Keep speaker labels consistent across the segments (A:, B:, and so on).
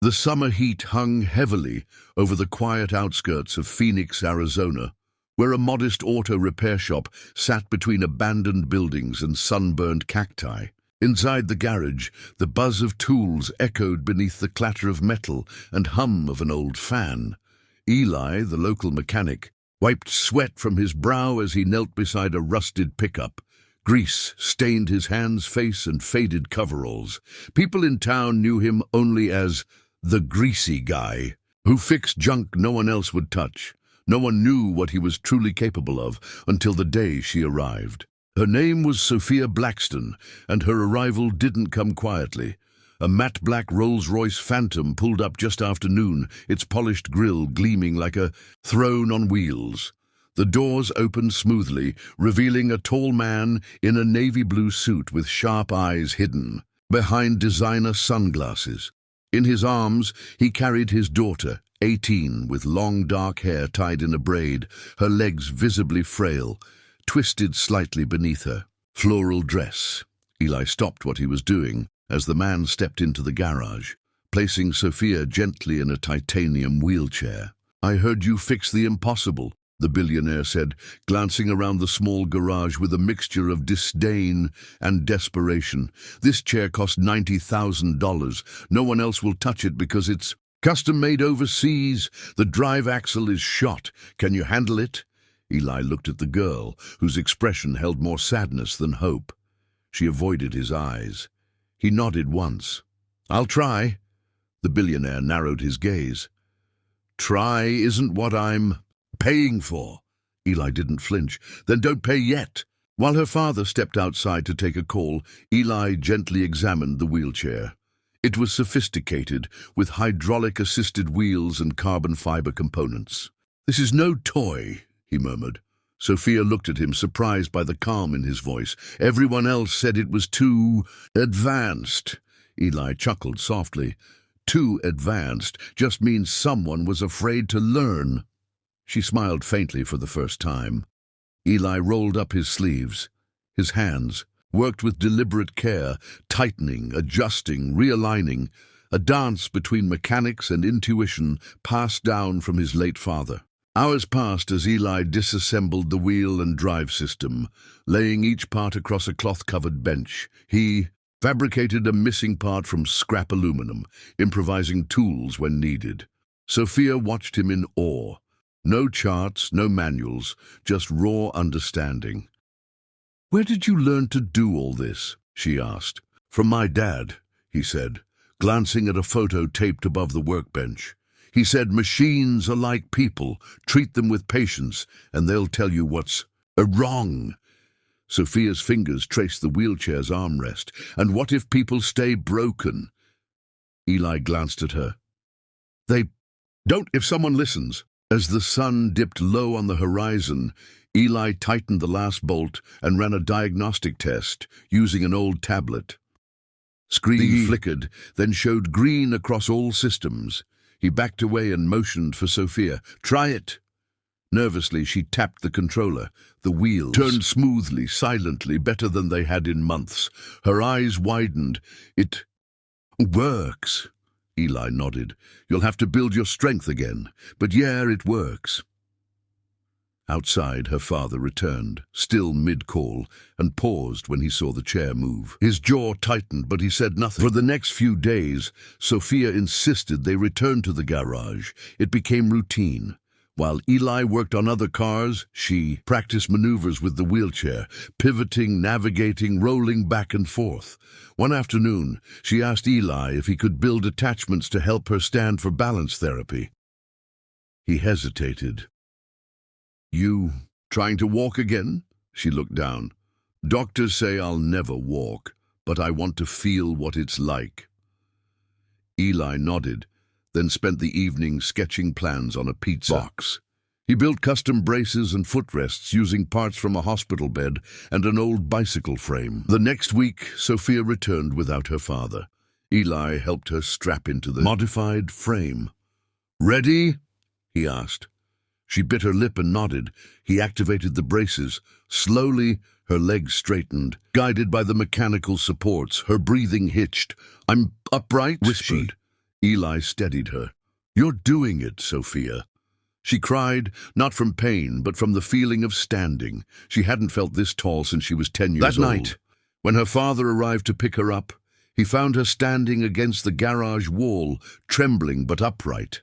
A: The summer heat hung heavily over the quiet outskirts of Phoenix, Arizona, where a modest auto repair shop sat between abandoned buildings and sunburned cacti. Inside the garage, the buzz of tools echoed beneath the clatter of metal and hum of an old fan. Eli, the local mechanic, wiped sweat from his brow as he knelt beside a rusted pickup. Grease stained his hands, face, and faded coveralls. People in town knew him only as the Greasy guy, who fixed junk no one else would touch. No one knew what he was truly capable of until the day she arrived. Her name was Sophia Blackston, and her arrival didn't come quietly. A matte black Rolls-Royce Phantom pulled up just after noon, its polished grille gleaming like a throne on wheels. The doors opened smoothly, revealing a tall man in a navy blue suit with sharp eyes hidden behind designer sunglasses. In his arms, he carried his daughter, 18, with long dark hair tied in a braid, her legs visibly frail, twisted slightly beneath her floral dress. Eli stopped what he was doing as the man stepped into the garage, placing Sophia gently in a titanium wheelchair. "I heard you fix the impossible," the billionaire said, glancing around the small garage with a mixture of disdain and desperation. "This chair cost $90,000. No one else will touch it because it's custom-made overseas. The drive axle is shot. Can you handle it?" Eli looked at the girl, whose expression held more sadness than hope. She avoided his eyes. He nodded once. "I'll try." The billionaire narrowed his gaze. "Try isn't what I'm paying for." Eli didn't flinch. "Then don't pay yet." While her father stepped outside to take a call, Eli gently examined the wheelchair. It was sophisticated, with hydraulic-assisted wheels and carbon fiber components. "This is no toy," he murmured. Sophia looked at him, surprised by the calm in his voice. "Everyone else said it was too advanced." Eli chuckled softly. "Too advanced just means someone was afraid to learn." She smiled faintly for the first time. Eli rolled up his sleeves. His hands worked with deliberate care, tightening, adjusting, realigning, a dance between mechanics and intuition passed down from his late father. Hours passed as Eli disassembled the wheel and drive system, laying each part across a cloth-covered bench. He fabricated a missing part from scrap aluminum, improvising tools when needed. Sophia watched him in awe. No charts, no manuals, just raw understanding. "Where did you learn to do all this?" she asked. "From my dad," he said, glancing at a photo taped above the workbench. He said, "Machines are like people. Treat them with patience, and they'll tell you what's wrong." Sophia's fingers traced the wheelchair's armrest. "And what if people stay broken?" Eli glanced at her. "They don't if someone listens." As the sun dipped low on the horizon, Eli tightened the last bolt and ran a diagnostic test using an old tablet. Screen flickered, then showed green across all systems. He backed away and motioned for Sophia. "Try it." Nervously, she tapped the controller. The wheels turned smoothly, silently, better than they had in months. Her eyes widened. "It works." Eli nodded. "You'll have to build your strength again. But yeah, it works." Outside, her father returned, still mid-call, and paused when he saw the chair move. His jaw tightened, but he said nothing. For the next few days, Sophia insisted they return to the garage. It became routine. While Eli worked on other cars, she practiced maneuvers with the wheelchair, pivoting, navigating, rolling back and forth. One afternoon, she asked Eli if he could build attachments to help her stand for balance therapy. He hesitated. "You trying to walk again?" She looked down. "Doctors say I'll never walk, but I want to feel what it's like." Eli nodded, then spent the evening sketching plans on a pizza box. He built custom braces and footrests using parts from a hospital bed and an old bicycle frame. The next week, Sophia returned without her father. Eli helped her strap into the modified frame. "Ready?" he asked. She bit her lip and nodded. He activated the braces. Slowly, her legs straightened. Guided by the mechanical supports, her breathing hitched. "I'm upright," whispered. Eli steadied her. "You're doing it, Sophia." She cried, not from pain, but from the feeling of standing. She hadn't felt this tall since she was 10 years old. That night, when her father arrived to pick her up, he found her standing against the garage wall, trembling but upright.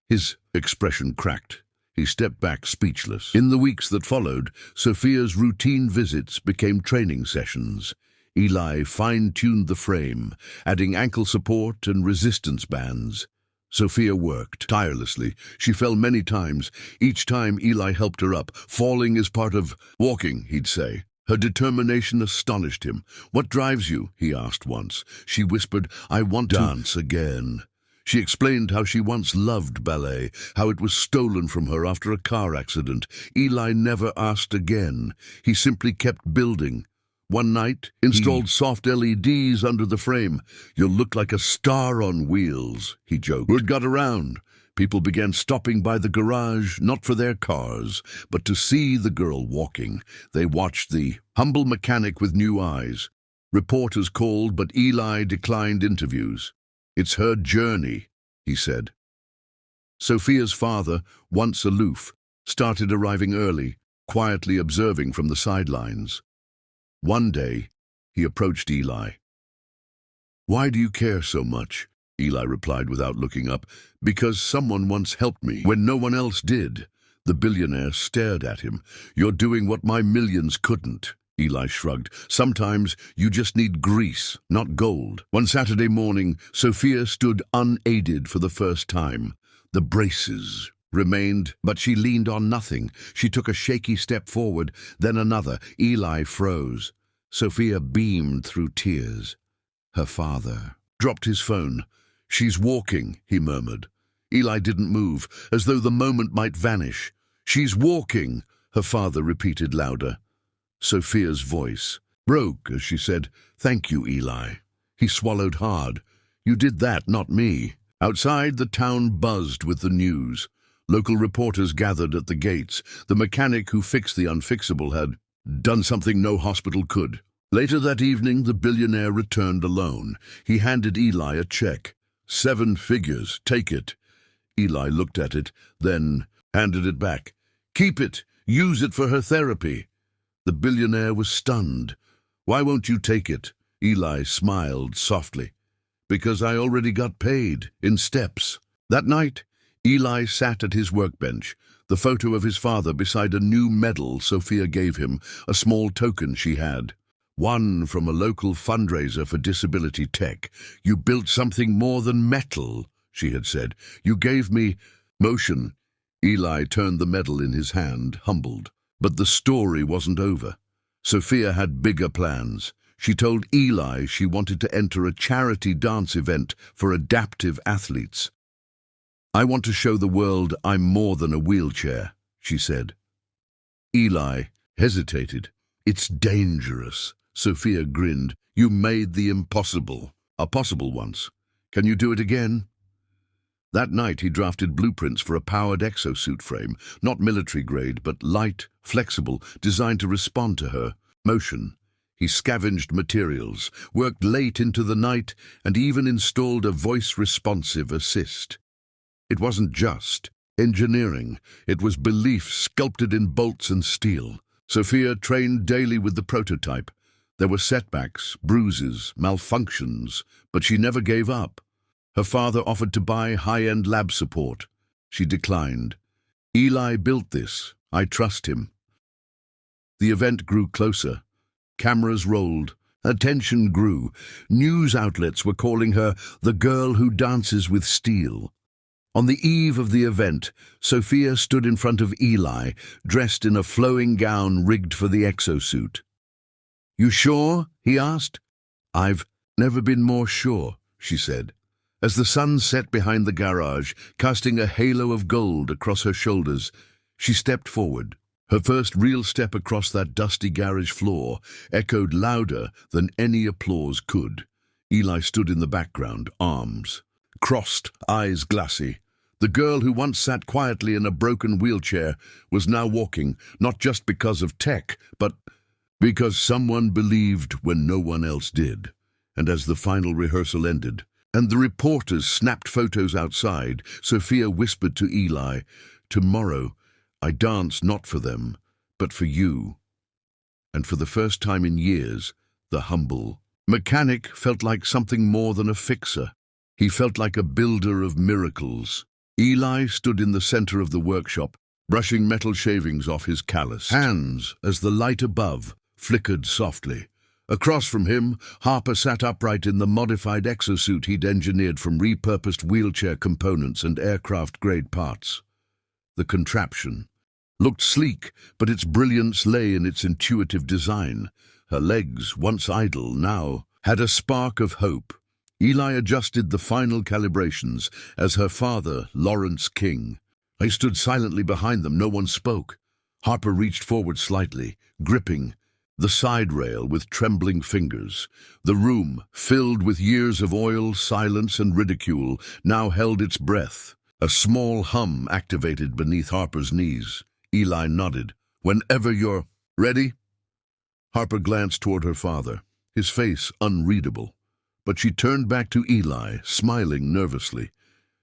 A: His expression cracked. He stepped back, speechless. In the weeks that followed, Sophia's routine visits became training sessions. Eli fine-tuned the frame, adding ankle support and resistance bands. Sophia worked tirelessly. She fell many times. Each time Eli helped her up. Falling is part of walking, he'd say. Her determination astonished him. "What drives you?" he asked once. She whispered, "I want to dance again." She explained how she once loved ballet, how it was stolen from her after a car accident. Eli never asked again. He simply kept building. One night, installed soft LEDs under the frame. "You'll look like a star on wheels," he joked. Word got around. People began stopping by the garage, not for their cars, but to see the girl walking. They watched the humble mechanic with new eyes. Reporters called, but Eli declined interviews. "It's her journey," he said. Sophia's father, once aloof, started arriving early, quietly observing from the sidelines. One day, he approached Eli. "Why do you care so much?" Eli replied without looking up. "Because someone once helped me when no one else did." The billionaire stared at him. "You're doing what my millions couldn't." Eli shrugged. "Sometimes you just need grease, not gold." One Saturday morning, Sophia stood unaided for the first time. The braces remained, but she leaned on nothing. She took a shaky step forward, then another. Eli froze. Sophia beamed through tears. Her father dropped his phone. "She's walking," he murmured. Eli didn't move, as though the moment might vanish. "She's walking," her father repeated louder. Sophia's voice broke as she said, "Thank you, Eli." He swallowed hard. "You did that, not me." Outside, the town buzzed with the news. Local reporters gathered at the gates. The mechanic who fixed the unfixable had done something no hospital could. Later that evening, the billionaire returned alone. He handed Eli a check. 7 figures, take it." Eli looked at it, then handed it back. "Keep it. Use it for her therapy." The billionaire was stunned. "Why won't you take it?" Eli smiled softly. "Because I already got paid, in steps." That night, Eli sat at his workbench, the photo of his father beside a new medal Sophia gave him, a small token she had. One from a local fundraiser for disability tech. "You built something more than metal," she had said. "You gave me motion." Eli turned the medal in his hand, humbled. But the story wasn't over. Sophia had bigger plans. She told Eli she wanted to enter a charity dance event for adaptive athletes. "I want to show the world I'm more than a wheelchair," she said. Eli hesitated. "It's dangerous." Sophia grinned. "You made the impossible a possible once. Can you do it again?" That night he drafted blueprints for a powered exosuit frame, not military grade, but light, flexible, designed to respond to her motion. He scavenged materials, worked late into the night, and even installed a voice-responsive assist. It wasn't just engineering. It was belief sculpted in bolts and steel. Sophia trained daily with the prototype. There were setbacks, bruises, malfunctions, but she never gave up. Her father offered to buy high-end lab support. She declined. "Eli built this. I trust him." The event grew closer. Cameras rolled. Attention grew. News outlets were calling her the girl who dances with steel. On the eve of the event, Sophia stood in front of Eli, dressed in a flowing gown rigged for the exosuit. "You sure?" he asked. "I've never been more sure," she said. As the sun set behind the garage, casting a halo of gold across her shoulders, she stepped forward. Her first real step across that dusty garage floor echoed louder than any applause could. Eli stood in the background, arms crossed, eyes glassy. The girl who once sat quietly in a broken wheelchair was now walking, not just because of tech, but because someone believed when no one else did. And as the final rehearsal ended, And the reporters snapped photos outside. Sophia whispered to Eli, "Tomorrow, I dance not for them, but for you." And for the first time in years, the humble mechanic felt like something more than a fixer. He felt like a builder of miracles. Eli stood in the center of the workshop, brushing metal shavings off his calloused hands as the light above flickered softly. Across from him, Harper sat upright in the modified exosuit he'd engineered from repurposed wheelchair components and aircraft-grade parts. The contraption looked sleek, but its brilliance lay in its intuitive design. Her legs, once idle, now had a spark of hope. Eli adjusted the final calibrations as her father, Lawrence King. They stood silently behind them. No one spoke. Harper reached forward slightly, gripping the side rail with trembling fingers. The room, filled with years of oil, silence, and ridicule, now held its breath. A small hum activated beneath Harper's knees. Eli nodded. "Whenever you're ready." Harper glanced toward her father, his face unreadable. But she turned back to Eli, smiling nervously.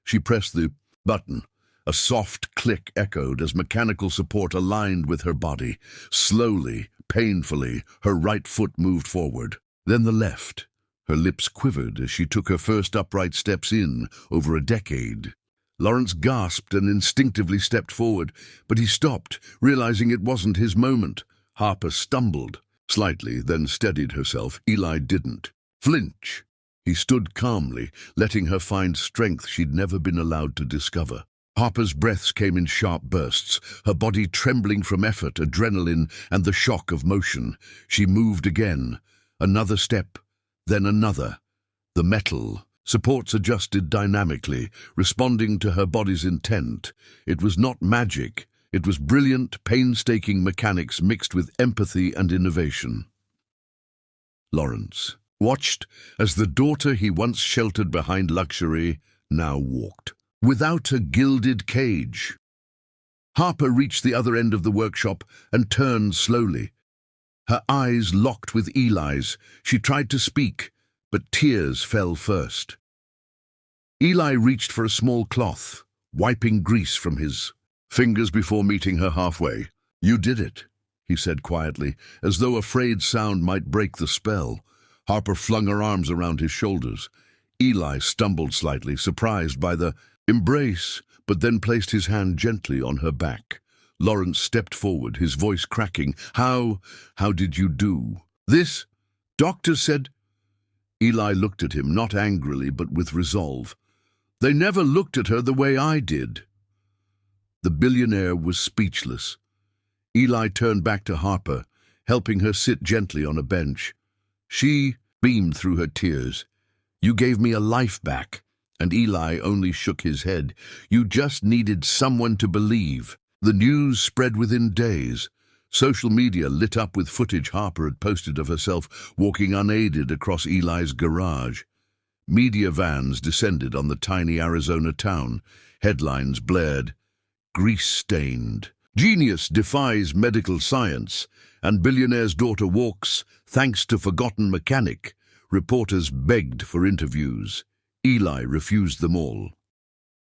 A: She pressed the button. A soft click echoed as mechanical support aligned with her body. Slowly, painfully, her right foot moved forward, then the left. Her lips quivered as she took her first upright steps in over a decade. Lawrence gasped and instinctively stepped forward, but he stopped, realizing it wasn't his moment. Harper stumbled slightly, then steadied herself. Eli didn't flinch. He stood calmly, letting her find strength she'd never been allowed to discover. Harper's breaths came in sharp bursts, her body trembling from effort, adrenaline, and the shock of motion. She moved again. Another step, then another. The metal supports adjusted dynamically, responding to her body's intent. It was not magic. It was brilliant, painstaking mechanics mixed with empathy and innovation. Lawrence watched as the daughter he once sheltered behind luxury now walked without a gilded cage. Harper reached the other end of the workshop and turned slowly. Her eyes locked with Eli's. She tried to speak, but tears fell first. Eli reached for a small cloth, wiping grease from his fingers before meeting her halfway. "You did it," he said quietly, as though a frayed sound might break the spell. Harper flung her arms around his shoulders. Eli stumbled slightly, surprised by the embrace, but then placed his hand gently on her back. Lawrence stepped forward, his voice cracking. How did you do this?" "Doctor said—" Eli looked at him, not angrily, but with resolve. "They never looked at her the way I did." The billionaire was speechless. Eli turned back to Harper, helping her sit gently on a bench. She beamed through her tears. "You gave me a life back." And Eli only shook his head. "You just needed someone to believe." The news spread within days. Social media lit up with footage Harper had posted of herself walking unaided across Eli's garage. Media vans descended on the tiny Arizona town. Headlines blared, "Grease-stained. Genius defies medical science," and "Billionaire's daughter walks, thanks to forgotten mechanic." Reporters begged for interviews. Eli refused them all.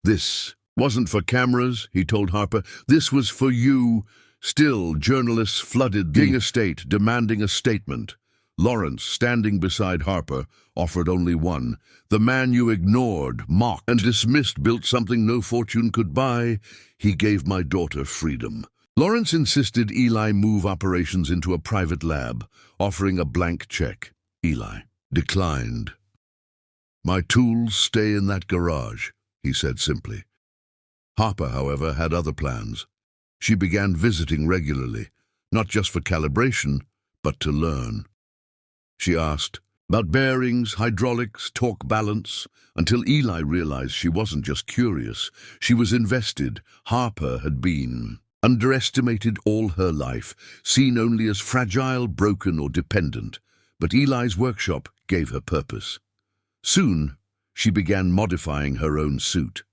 A: "This wasn't for cameras," he told Harper. "This was for you." Still, journalists flooded the King estate, demanding a statement. Lawrence, standing beside Harper, offered only one. "The man you ignored, mocked, and dismissed built something no fortune could buy. He gave my daughter freedom." Lawrence insisted Eli move operations into a private lab, offering a blank check. Eli declined. "My tools stay in that garage," he said simply. Harper, however, had other plans. She began visiting regularly, not just for calibration, but to learn. She asked about bearings, hydraulics, torque balance, until Eli realized she wasn't just curious. She was invested. Harper had been underestimated all her life, seen only as fragile, broken, or dependent. But Eli's workshop gave her purpose. Soon, she began modifying her own suit.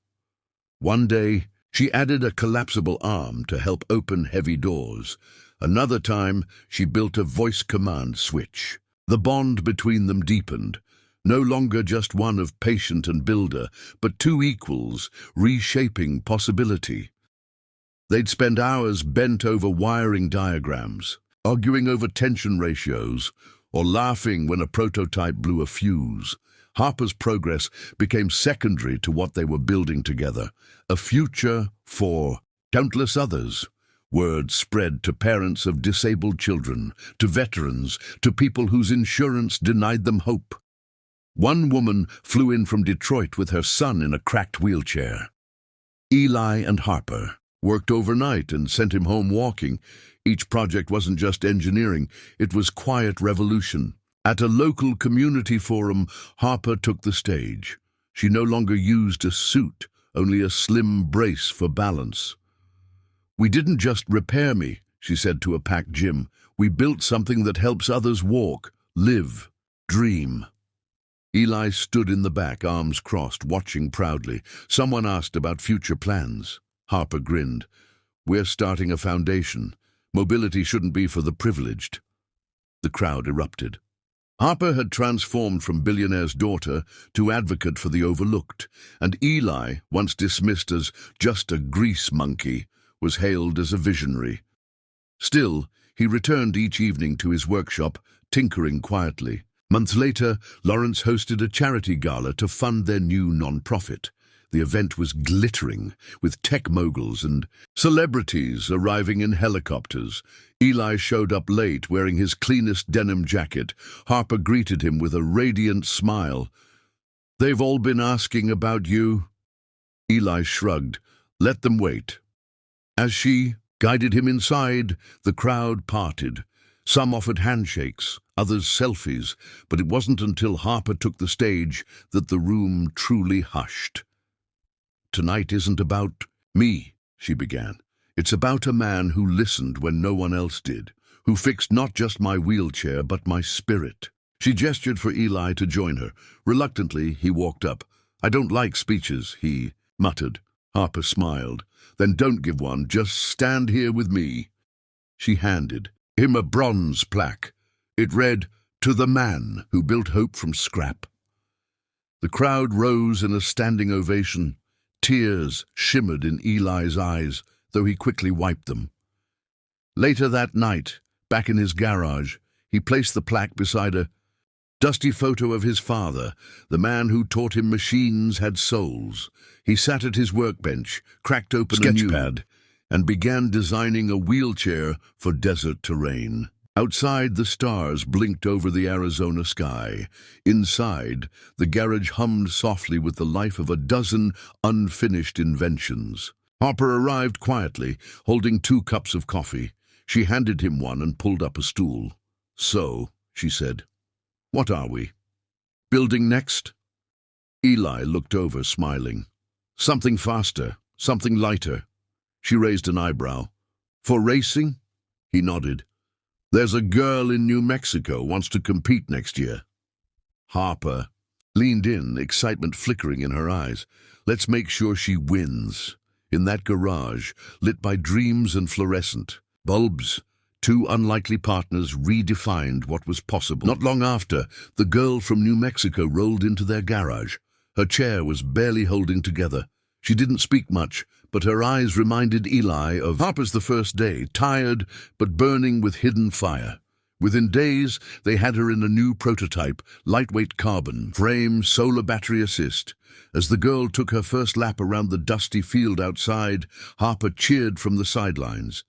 A: One day, she added a collapsible arm to help open heavy doors. Another time, she built a voice command switch. The bond between them deepened. no longer just one of patient and builder, but two equals, reshaping possibility. They'd spend hours bent over wiring diagrams, arguing over tension ratios, or laughing when a prototype blew a fuse. Harper's progress became secondary to what they were building together, a future for countless others. Word spread to parents of disabled children, to veterans, to people whose insurance denied them hope. One woman flew in from Detroit with her son in a cracked wheelchair. Eli and Harper worked overnight and sent him home walking. Each project wasn't just engineering, it was quiet revolution. At a local community forum, Harper took the stage. She no longer used a suit, only a slim brace for balance. "We didn't just repair me," she said to a packed gym. "We built something that helps others walk, live, dream." Eli stood in the back, arms crossed, watching proudly. Someone asked about future plans. Harper grinned. "We're starting a foundation. Mobility shouldn't be for the privileged." The crowd erupted. Harper had transformed from Billionaire's daughter to advocate for the overlooked, and Eli, once dismissed as just a grease monkey, was hailed as a visionary. Still, he returned each evening to his workshop, tinkering quietly. Months later, Lawrence hosted a charity gala to fund their new non-profit. The event was glittering, with tech moguls and celebrities arriving in helicopters. Eli showed up late, wearing his cleanest denim jacket. Harper greeted him with a radiant smile. "They've all been asking about you." Eli shrugged. "Let them wait." As she guided him inside, the crowd parted. Some offered handshakes, others selfies, but it wasn't until Harper took the stage that the room truly hushed. "Tonight isn't about me," she began. "It's about a man who listened when no one else did, who fixed not just my wheelchair but my spirit." She gestured for Eli to join her. Reluctantly, he walked up. "I don't like speeches," he muttered. Harper smiled. "Then don't give one, just stand here with me." She handed him a bronze plaque. It read, "To the man who built hope from scrap." The crowd rose in a standing ovation. Tears shimmered in Eli's eyes, though he quickly wiped them. Later that night, back in his garage, he placed the plaque beside a dusty photo of his father, the man who taught him machines had souls. He sat at his workbench, cracked open a new sketchpad, and began designing a wheelchair for desert terrain. Outside, the stars blinked over the Arizona sky. Inside, the garage hummed softly with the life of a dozen unfinished inventions. Harper arrived quietly, holding 2 cups of coffee. She handed him one and pulled up a stool. "So," she said, "what are we? Building next?" Eli looked over, smiling. "Something faster, something lighter." She raised an eyebrow. "For racing?" He nodded. "There's a girl in New Mexico wants to compete next year." Harper leaned in, excitement flickering in her eyes. "Let's make sure she wins." In that garage, lit by dreams and fluorescent bulbs, 2 unlikely partners redefined what was possible. Not long after, the girl from New Mexico rolled into their garage. Her chair was barely holding together. She didn't speak much, but her eyes reminded Eli of Harper's the first day, tired but burning with hidden fire. Within days, they had her in a new prototype, lightweight carbon, frame, solar battery assist. As the girl took her first lap around the dusty field outside, Harper cheered from the sidelines.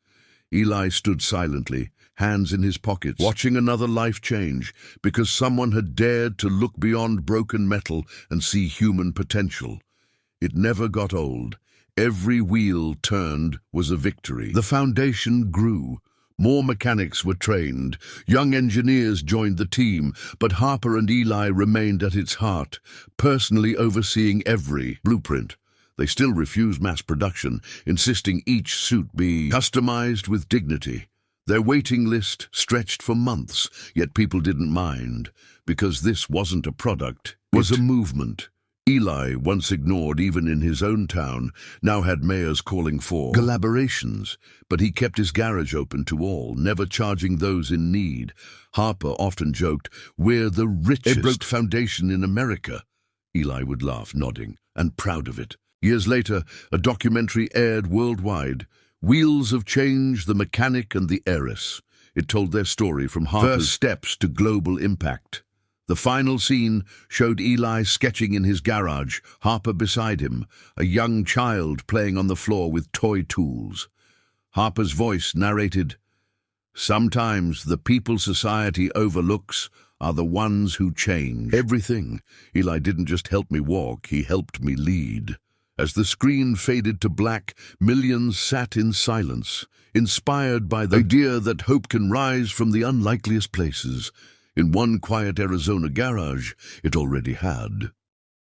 A: Eli stood silently, hands in his pockets, watching another life change, because someone had dared to look beyond broken metal and see human potential. It never got old. Every wheel turned was a victory. The foundation grew. More mechanics were trained. Young engineers joined the team, but Harper and Eli remained at its heart, personally overseeing every blueprint. They still refused mass production, insisting each suit be customized with dignity. Their waiting list stretched for months, yet people didn't mind, because this wasn't a product, it was a movement. Eli, once ignored even in his own town, now had mayors calling for collaborations, but he kept his garage open to all, never charging those in need. Harper often joked, "We're the richest foundation in America." Eli would laugh, nodding, and proud of it. Years later, a documentary aired worldwide, Wheels of Change, The Mechanic and the Heiress. It told their story from Harper's steps to global impact. The final scene showed Eli sketching in his garage, Harper beside him, a young child playing on the floor with toy tools. Harper's voice narrated, "Sometimes the people society overlooks are the ones who change everything. Eli didn't just help me walk, he helped me lead." As the screen faded to black, millions sat in silence, inspired by the idea that hope can rise from the unlikeliest places. In one quiet Arizona garage, it already had.